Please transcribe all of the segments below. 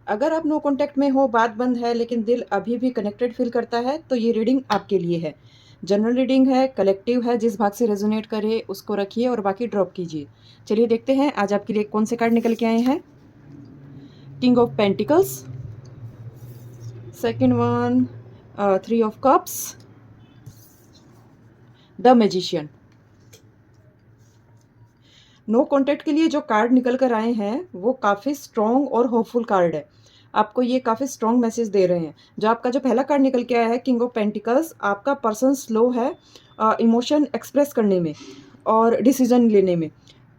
अगर आप no contact में हो, बात बंद है, लेकिन दिल अभी भी कनेक्टेड फील करता है, तो ये रीडिंग आपके लिए है। जनरल रीडिंग है, कलेक्टिव है, जिस भाग से रेजोनेट करे उसको रखिए और बाकी ड्रॉप कीजिए। चलिए देखते हैं आज आपके लिए कौन से कार्ड निकल के आए हैं। King of pentacles, second one three of cups, the magician. No contact के लिए जो कार्ड निकल कर आए हैं वो काफ़ी स्ट्रॉन्ग और होपफुल कार्ड है। आपको ये काफ़ी स्ट्रॉन्ग मैसेज दे रहे हैं। जो आपका जो पहला कार्ड निकल के आया है किंग ऑफ पेंटिकल्स, आपका पर्सन स्लो है इमोशन एक्सप्रेस करने में और डिसीजन लेने में।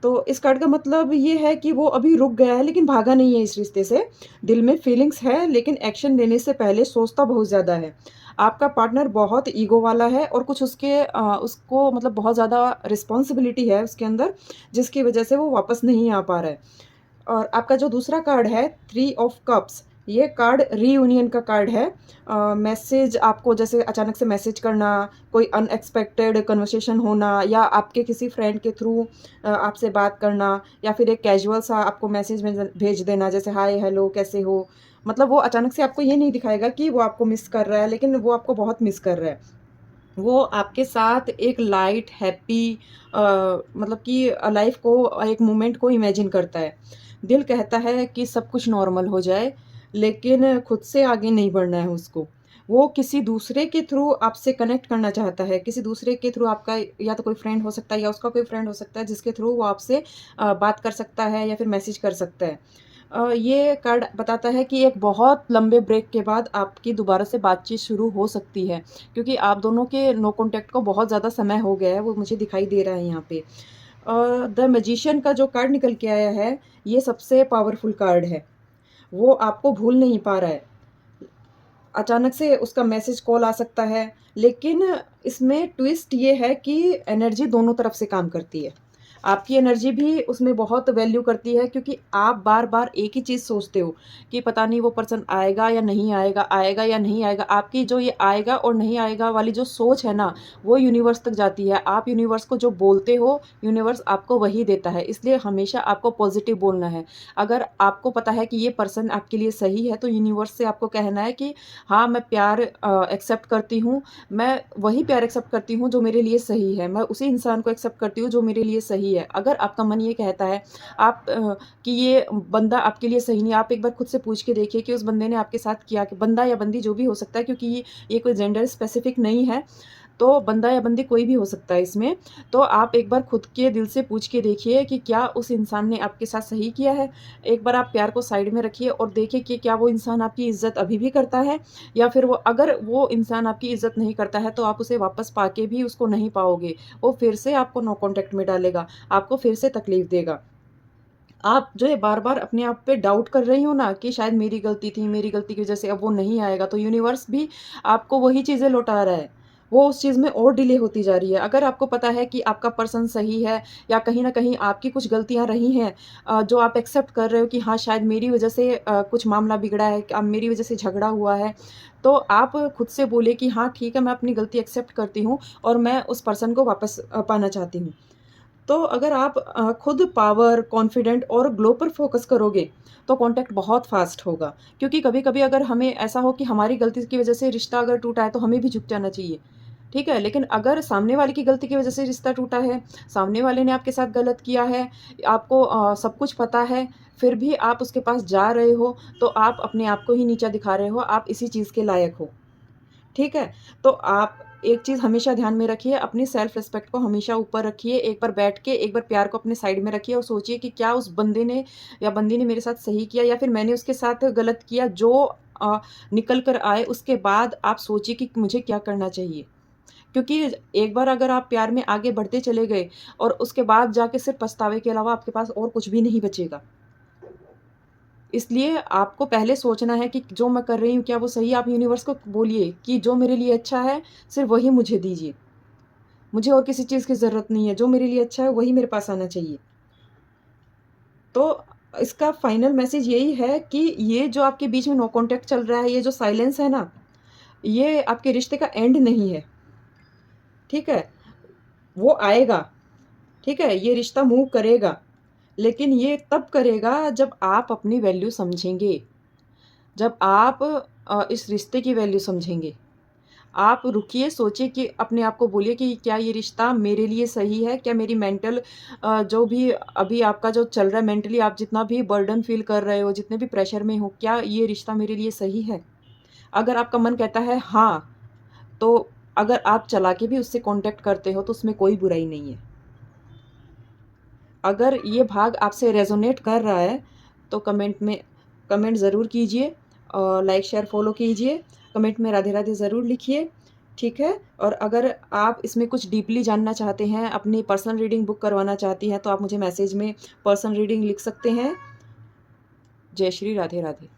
तो इस कार्ड का मतलब ये है कि वो अभी रुक गया है लेकिन भागा नहीं है इस रिश्ते से। दिल में फीलिंग्स है लेकिन एक्शन लेने से पहले सोचता बहुत ज़्यादा है। आपका पार्टनर बहुत ईगो वाला है और कुछ उसको मतलब बहुत ज़्यादा रिस्पॉन्सिबिलिटी है उसके अंदर, जिसकी वजह से वो वापस नहीं आ पा रहा है। और आपका जो दूसरा कार्ड है थ्री ऑफ कप्स, ये कार्ड रीयूनियन का कार्ड है। मैसेज आपको जैसे अचानक से मैसेज करना, कोई अनएक्सपेक्टेड कन्वर्सेशन होना, या आपके किसी फ्रेंड के थ्रू आपसे बात करना, या फिर एक कैजुअल सा आपको मैसेज भेज देना जैसे हाय हेलो कैसे हो। मतलब वो अचानक से आपको ये नहीं दिखाएगा कि वो आपको मिस कर रहा है, लेकिन वो आपको बहुत मिस कर रहा है। वो आपके साथ एक लाइट हैप्पी मतलब कि लाइफ को, एक मोमेंट को इमेजिन करता है। दिल कहता है कि सब कुछ नॉर्मल हो जाए, लेकिन खुद से आगे नहीं बढ़ना है उसको। वो किसी दूसरे के थ्रू आपसे कनेक्ट करना चाहता है, किसी दूसरे के थ्रू आपका या तो कोई फ्रेंड हो सकता है या उसका कोई फ्रेंड हो सकता है जिसके थ्रू वो आपसे बात कर सकता है या फिर मैसेज कर सकता है। ये कार्ड बताता है कि एक बहुत लंबे ब्रेक के बाद आपकी दोबारा से बातचीत शुरू हो सकती है, क्योंकि आप दोनों के नो कॉन्टैक्ट को बहुत ज़्यादा समय हो गया है, वो मुझे दिखाई दे रहा है यहाँ पे। द मैजिशियन का जो कार्ड निकल के आया है, ये सबसे पावरफुल कार्ड है। वो आपको भूल नहीं पा रहा है। अचानक से उसका मैसेज कॉल आ सकता है, लेकिन इसमें ट्विस्ट ये है कि एनर्जी दोनों तरफ से काम करती है। आपकी एनर्जी भी उसमें बहुत वैल्यू करती है, क्योंकि आप बार-बार एक ही चीज़ सोचते हो कि पता नहीं वो पर्सन आएगा या नहीं आएगा, आएगा या नहीं आएगा। आपकी जो ये आएगा और नहीं आएगा वाली जो सोच है ना, वो यूनिवर्स तक जाती है। आप यूनिवर्स को जो बोलते हो, यूनिवर्स आपको वही देता है। इसलिए हमेशा आपको पॉजिटिव बोलना है। अगर आपको पता है कि ये पर्सन आपके लिए सही है, तो यूनिवर्स से आपको कहना है कि हाँ, मैं प्यार एक्सेप्ट करती हूँ। मैं वही प्यार एक्सेप्ट करती हूँ जो मेरे लिए सही है। मैं उसी इंसान को एक्सेप्ट करती हूँ जो मेरे लिए सही है। अगर आपका मन ये कहता है कि ये बंदा आपके लिए सही नहीं है, आप एक बार खुद से पूछ के देखिए कि उस बंदे ने आपके साथ किया, कि बंदा या बंदी जो भी हो सकता है, क्योंकि ये कोई जेंडर स्पेसिफिक नहीं है। तो बंदा या बंदी कोई भी हो सकता है इसमें। तो आप एक बार खुद के दिल से पूछ के देखिए कि क्या उस इंसान ने आपके साथ सही किया है। एक बार आप प्यार को साइड में रखिए और देखिए कि क्या वो इंसान आपकी इज़्ज़त अभी भी करता है, या फिर अगर वो इंसान आपकी इज़्ज़त नहीं करता है, तो आप उसे वापस पाके भी उसको नहीं पाओगे। वो फिर से आपको नो कॉन्टैक्ट में डालेगा, आपको फिर से तकलीफ़ देगा। आप जो है बार-बार अपने आप पे डाउट कर रही हो ना कि शायद मेरी गलती थी, मेरी गलती की वज़ह से अब वो नहीं आएगा, तो यूनिवर्स भी आपको वही चीज़ें लौटा रहा है। वो उस चीज़ में और डिले होती जा रही है। अगर आपको पता है कि आपका पर्सन सही है, या कहीं न कहीं आपकी कुछ गलतियाँ रही हैं जो आप एक्सेप्ट कर रहे हो कि हाँ, शायद मेरी वज़ह से कुछ मामला बिगड़ा है, अब मेरी वज़ह से झगड़ा हुआ है, तो आप खुद से बोलिए कि हाँ, ठीक है, मैं अपनी गलती एक्सेप्ट करती हूँ और मैं उस पर्सन को वापस पाना चाहती हूँ। तो अगर आप खुद पावर, कॉन्फिडेंट और ग्लो पर फ़ोकस करोगे, तो कॉन्टैक्ट बहुत फ़ास्ट होगा। क्योंकि कभी-कभी अगर हमें ऐसा हो कि हमारी गलती की वज़ह से रिश्ता अगर टूटा है, तो हमें भी झुक जाना चाहिए, ठीक है? लेकिन अगर सामने वाले की गलती की वज़ह से रिश्ता टूटा है, सामने वाले ने आपके साथ गलत किया है, आपको सब कुछ पता है, फिर भी आप उसके पास जा रहे हो, तो आप अपने आप को ही नीचा दिखा रहे हो, आप इसी चीज़ के लायक हो। ठीक है? तो आप एक चीज़ हमेशा ध्यान में रखिए, अपनी सेल्फ रिस्पेक्ट को हमेशा ऊपर रखिए। एक बार बैठ के, एक बार प्यार को अपने साइड में रखिए और सोचिए कि क्या उस बंदे ने या बंदी ने मेरे साथ सही किया, या फिर मैंने उसके साथ गलत किया। जो निकल कर आए उसके बाद आप सोचिए कि मुझे क्या करना चाहिए। क्योंकि एक बार अगर आप प्यार में आगे बढ़ते चले गए और उसके बाद जाके सिर्फ़ पछतावे के अलावा आपके पास और कुछ भी नहीं बचेगा। इसलिए आपको पहले सोचना है कि जो मैं कर रही हूँ क्या वो सही है? आप यूनिवर्स को बोलिए कि जो मेरे लिए अच्छा है, सिर्फ़ वही मुझे दीजिए। मुझे और किसी चीज़ की ज़रूरत नहीं है, जो मेरे लिए अच्छा है वही मेरे पास आना चाहिए। तो इसका फाइनल मैसेज यही है कि ये जो आपके बीच में नो कॉन्टैक्ट चल रहा है, ये जो साइलेंस है ना, ये आपके रिश्ते का एंड नहीं है, ठीक है? वो आएगा, ठीक है? ये रिश्ता मूव करेगा, लेकिन ये तब करेगा जब आप अपनी वैल्यू समझेंगे। जब आप इस रिश्ते की वैल्यू समझेंगे, आप रुकिए, सोचिए कि अपने आप को बोलिए कि क्या ये रिश्ता मेरे लिए सही है? क्या मेरी मेंटल जो भी अभी आपका जो चल रहा है मेंटली, आप जितना भी बर्डन फ़ील कर रहे हो, जितने भी प्रेशर में हो, क्या ये रिश्ता मेरे लिए सही है? अगर आपका मन कहता है हाँ, तो अगर आप चला के भी उससे कॉन्टैक्ट करते हो तो उसमें कोई बुराई नहीं है। अगर ये भाग आपसे रेज़ोनेट कर रहा है तो कमेंट ज़रूर कीजिए और लाइक, शेयर, फ़ॉलो कीजिए। कमेंट में राधे राधे ज़रूर लिखिए, ठीक है? और अगर आप इसमें कुछ डीपली जानना चाहते हैं, अपनी पर्सनल रीडिंग बुक करवाना चाहती हैं, तो आप मुझे मैसेज में पर्सनल रीडिंग लिख सकते हैं। जय श्री राधे राधे।